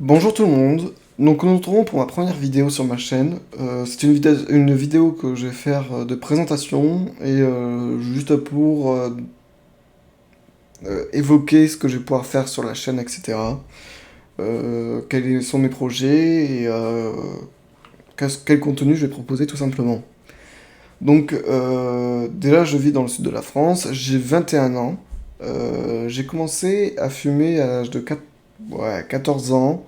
Bonjour tout le monde, donc nous nous retrouvons pour ma première vidéo sur ma chaîne. C'est une vidéo que je vais faire de présentation et juste pour évoquer ce que je vais pouvoir faire sur la chaîne, etc. Quels sont mes projets et quel contenu je vais proposer tout simplement. Donc déjà je vis dans le sud de la France, j'ai 21 ans. J'ai commencé à fumer à l'âge de 14 ans.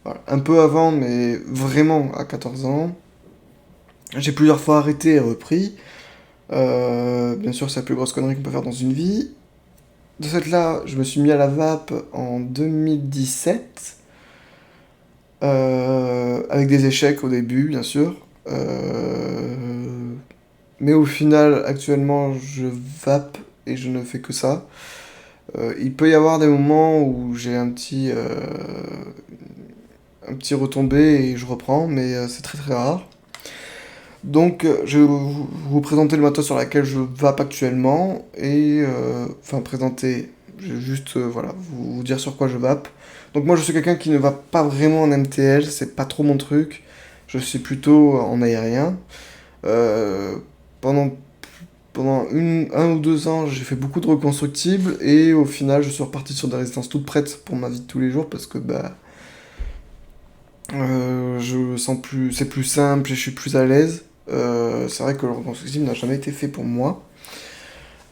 Voilà, un peu avant, mais vraiment à 14 ans. J'ai plusieurs fois arrêté et repris. Bien sûr, c'est la plus grosse connerie qu'on peut faire dans une vie. De cette là, je me suis mis à la vape en 2017. Avec des échecs au début, bien sûr. Mais au final, actuellement, je vape et je ne fais que ça. Il peut y avoir des moments où j'ai un petit retombé et je reprends, mais c'est très très rare. Donc, je vais vous présenter le matos sur laquelle je vape actuellement et enfin présenter, je vais juste voilà vous dire sur quoi je vape. Donc moi je suis quelqu'un qui ne va pas vraiment en MTL, c'est pas trop mon truc. Je suis plutôt en aérien. Euh, pendant un ou 2 ans, j'ai fait beaucoup de reconstructibles et au final je suis reparti sur des résistances toutes prêtes pour ma vie de tous les jours parce que je sens plus, c'est plus simple et je suis plus à l'aise. C'est vrai que le reconstructible n'a jamais été fait pour moi.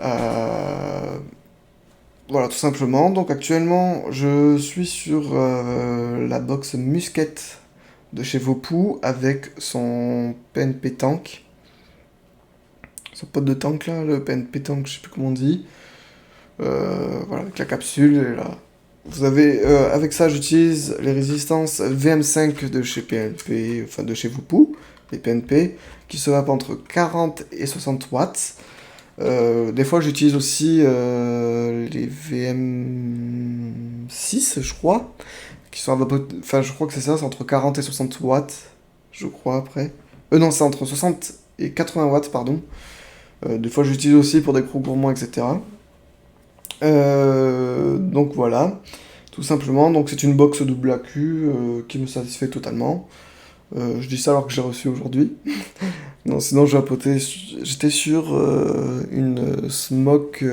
Euh, voilà, tout simplement. Donc actuellement, je suis sur la box Musket de chez Vopou avec son PNP Tank. Son pote de tank là, le PNP Tank, je sais plus comment on dit. Voilà, avec la capsule et là. Vous avez, avec ça, j'utilise les résistances VM5 de chez PNP, enfin de chez Vopou, les PNP, qui se vapent entre 40 et 60 watts. Des fois, j'utilise aussi les VM6, je crois, qui sont enfin, je crois que c'est ça, c'est entre 40 et 60 watts, je crois, après. Non, c'est entre 60 et 80 watts, pardon. Des fois, j'utilise aussi pour des gros gourmands, etc. Donc voilà, tout simplement. Donc c'est une box double AQ qui me satisfait totalement. Je dis ça alors que j'ai reçu aujourd'hui. Non, sinon j'étais sur une Smoke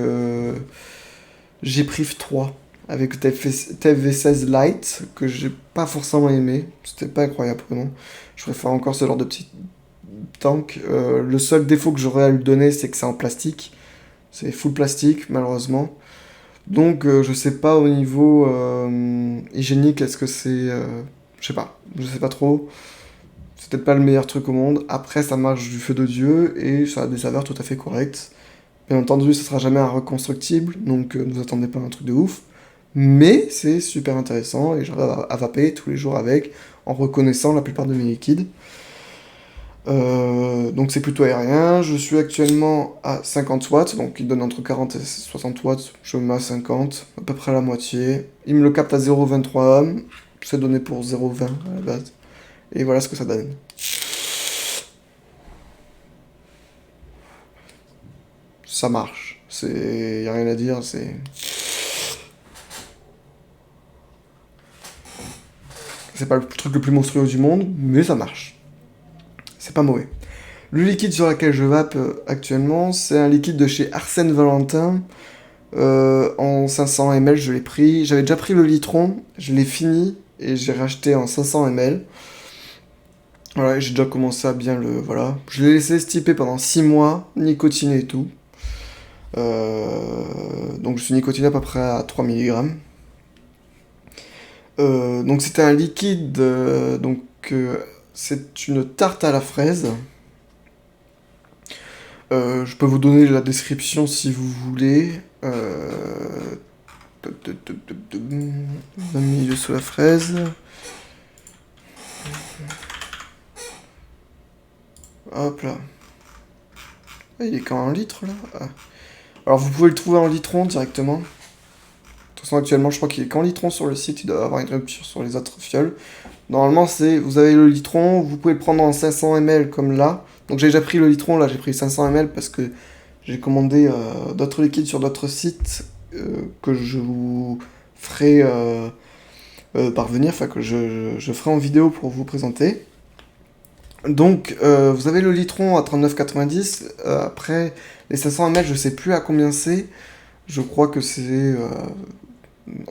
G-Priv 3 avec TFV16 Lite que j'ai pas forcément aimé. C'était pas incroyable vraiment. Je préfère encore ce genre de petit tank. Le seul défaut que j'aurais à lui donner, c'est que c'est en plastique. C'est full plastique, malheureusement. Donc je sais pas au niveau hygiénique, est-ce que c'est... je sais pas, je sais pas trop. C'est peut-être pas le meilleur truc au monde. Après, ça marche du feu de Dieu et ça a des saveurs tout à fait correctes. Bien entendu, ça sera jamais un reconstructible, donc ne vous attendez pas à un truc de ouf. Mais c'est super intéressant et j'arrive à vaper tous les jours avec en reconnaissant la plupart de mes liquides. Donc c'est plutôt aérien. Je suis actuellement à 50 watts, donc il donne entre 40 et 60 watts. Je me mets à 50, à peu près la moitié. Il me le capte à 0,23 ohm. C'est donné pour 0,20 à la base. Et voilà ce que ça donne. Ça marche. Y a rien à dire. C'est pas le truc le plus monstrueux du monde, mais ça marche. C'est pas mauvais. Le liquide sur lequel je vape actuellement, c'est un liquide de chez Arsène Valentin. En 500 ml, je l'ai pris. J'avais déjà pris le litron, je l'ai fini et j'ai racheté en 500 ml. Voilà, j'ai déjà commencé à bien le. Voilà. Je l'ai laissé stiper pendant 6 mois, nicotiné et tout. Donc je suis nicotiné à peu près à 3 mg. Donc c'était un liquide. C'est une tarte à la fraise. Je peux vous donner la description si vous voulez. Vanille sous la fraise. Hop là. Ah, il est quand en litre là. Ah. Alors vous pouvez le trouver en litron directement. De toute façon actuellement je crois qu'il est qu'en litron sur le site, il doit avoir une rupture sur les autres fioles. Normalement c'est, vous avez le litron, vous pouvez le prendre en 500 ml comme là. Donc j'ai déjà pris le litron, là j'ai pris 500 ml parce que j'ai commandé d'autres liquides sur d'autres sites que je vous ferai parvenir, enfin que je ferai en vidéo pour vous présenter. Donc, vous avez le litron à 39,90. Après, les 500 ml, je sais plus à combien c'est. Je crois que c'est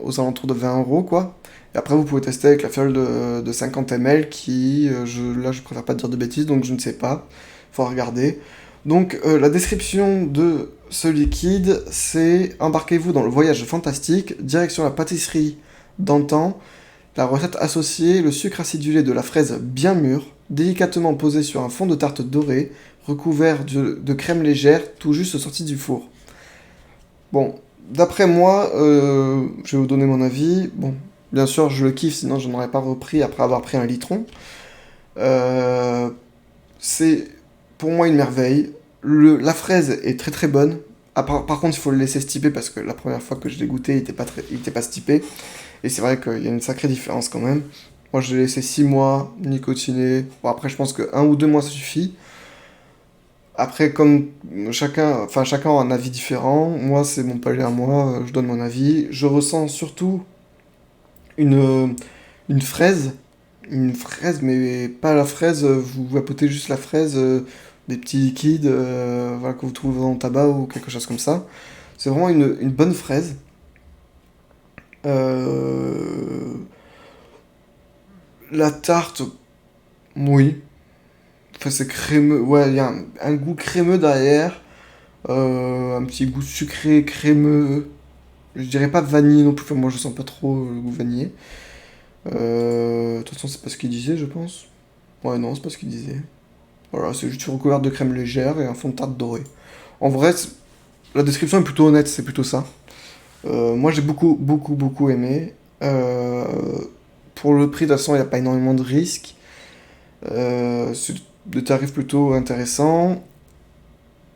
aux alentours de 20 euros, quoi. Et après, vous pouvez tester avec la fiole de 50 ml qui, là, je préfère pas dire de bêtises, donc je ne sais pas. Faut regarder. Donc, la description de ce liquide, c'est: embarquez-vous dans le voyage fantastique, direction la pâtisserie d'antan. La recette associée: le sucre acidulé de la fraise bien mûre, délicatement posé sur un fond de tarte doré, recouvert de crème légère, tout juste sorti du four. Bon, d'après moi, je vais vous donner mon avis. Bon, bien sûr, je le kiffe, sinon je n'en aurais pas repris après avoir pris un litron. Euh, c'est pour moi une merveille. La fraise est très très bonne. Par contre, il faut le laisser stiper parce que la première fois que je l'ai goûté, il était pas stipé. Et c'est vrai qu'il y a une sacrée différence quand même. Moi, je l'ai laissé 6 mois, nicotiné. Bon, après, je pense que 1 ou 2 mois, ça suffit. Après, comme chacun a un avis différent. Moi, c'est mon palais à moi, je donne mon avis. Je ressens surtout une, euh, une fraise. Une fraise, mais pas la fraise, vous vapotez juste la fraise, des petits liquides voilà, que vous trouvez dans le tabac ou quelque chose comme ça. C'est vraiment une bonne fraise. Euh, la tarte, oui. Enfin, c'est crémeux. Ouais, il y a un goût crémeux derrière. Un petit goût sucré, crémeux. Je dirais pas vanille non plus. Enfin, moi, je sens pas trop le goût vanillé. De toute façon, c'est pas ce qu'il disait, je pense. Ouais, non, c'est pas ce qu'il disait. Voilà, c'est juste recouvert de crème légère et un fond de tarte doré. En vrai, la description est plutôt honnête, c'est plutôt ça. Moi, j'ai beaucoup, beaucoup, beaucoup aimé. Euh, pour le prix, de toute façon, il n'y a pas énormément de risques. C'est des tarifs plutôt intéressants.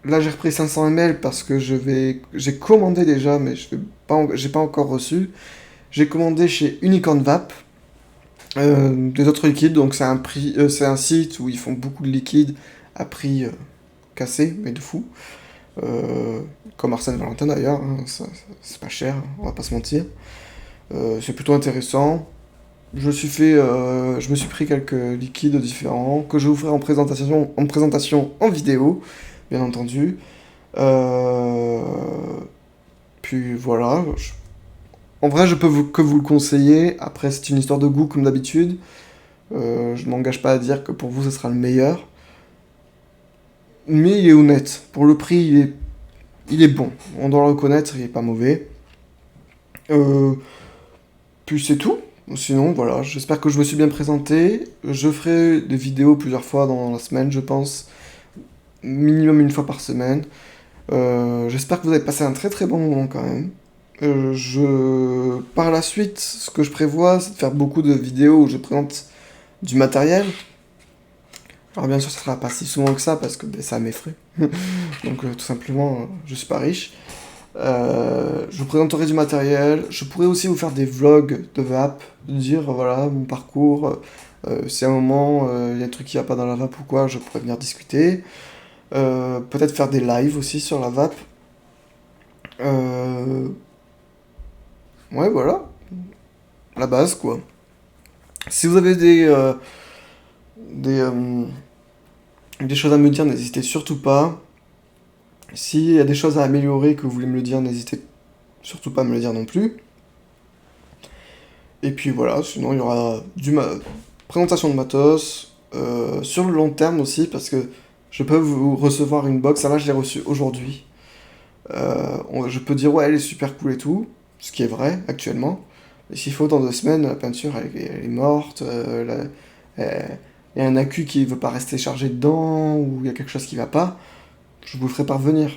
Là, j'ai repris 500 ml parce que j'ai commandé déjà, mais j'ai pas encore reçu. J'ai commandé chez Unicorn Vape des autres liquides, donc c'est un site où ils font beaucoup de liquides à prix cassé, mais de fou. Euh, Comme Arsène Valentin d'ailleurs, hein, c'est pas cher, on va pas se mentir. C'est plutôt intéressant. Je me suis pris quelques liquides différents que je vous ferai en présentation en vidéo, bien entendu. Euh, Puis voilà. En vrai, je peux que vous le conseiller. Après, c'est une histoire de goût comme d'habitude. Je m'engage pas à dire que pour vous, ce sera le meilleur. Mais il est honnête. Pour le prix, il est bon. On doit le reconnaître, il est pas mauvais. Euh, Puis c'est tout. Sinon, voilà, j'espère que je me suis bien présenté. Je ferai des vidéos plusieurs fois dans la semaine, je pense. Minimum une fois par semaine. J'espère que vous avez passé un très très bon moment quand même. Par la suite, ce que je prévois, c'est de faire beaucoup de vidéos où je présente du matériel. Alors bien sûr, ça sera pas si souvent que ça parce que ben, ça m'effraie. Donc tout simplement, je suis pas riche. Je vous présenterai du matériel. Je pourrais aussi vous faire des vlogs de vape, dire voilà mon parcours. Si à un moment il y a un truc qui va pas dans la vape ou quoi, je pourrais venir discuter. Peut-être faire des lives aussi sur la vape. Euh, ouais, voilà, la base quoi. Si vous avez des, euh, des choses à me dire, n'hésitez surtout pas. S'il y a des choses à améliorer que vous voulez me le dire, n'hésitez surtout pas à me le dire non plus. Et puis voilà, sinon il y aura présentation de matos, sur le long terme aussi, parce que je peux vous recevoir une box, ça là je l'ai reçue aujourd'hui. Je peux dire ouais elle est super cool et tout, ce qui est vrai actuellement. Mais s'il faut dans 2 semaines, la peinture elle est morte, il y a un accu qui veut pas rester chargé dedans, ou il y a quelque chose qui va pas, je vous le ferai parvenir.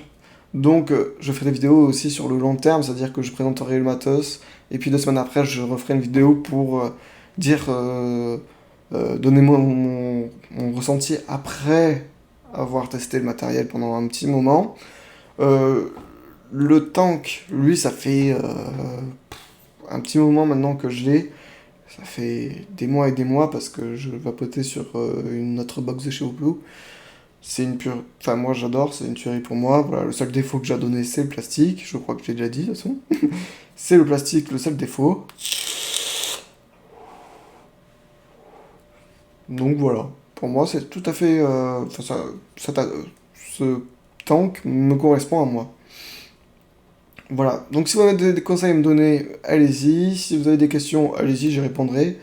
Donc je ferai des vidéos aussi sur le long terme, c'est-à-dire que je présenterai le matos, et puis 2 semaines après je referai une vidéo pour donner mon ressenti après avoir testé le matériel pendant un petit moment. Euh, le tank, lui, ça fait un petit moment maintenant que je l'ai. Ça fait des mois et des mois parce que je vapotais sur une autre box de chez Oppo. C'est une pure. Enfin, moi j'adore, c'est une tuerie pour moi. Voilà, le seul défaut que j'ai donné, c'est le plastique. Je crois que je l'ai déjà dit de toute façon. C'est le plastique, le seul défaut. Donc voilà, pour moi c'est tout à fait... ce tank me correspond à moi. Voilà, donc si vous avez des conseils à me donner, allez-y. Si vous avez des questions, allez-y, j'y répondrai.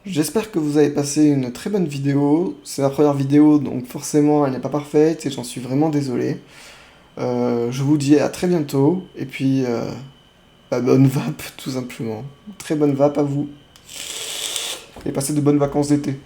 J'espère que vous avez passé une très bonne vidéo. C'est ma première vidéo, donc forcément elle n'est pas parfaite et j'en suis vraiment désolé. Je vous dis à très bientôt, et puis bonne vape tout simplement. Très bonne vape à vous, et passez de bonnes vacances d'été.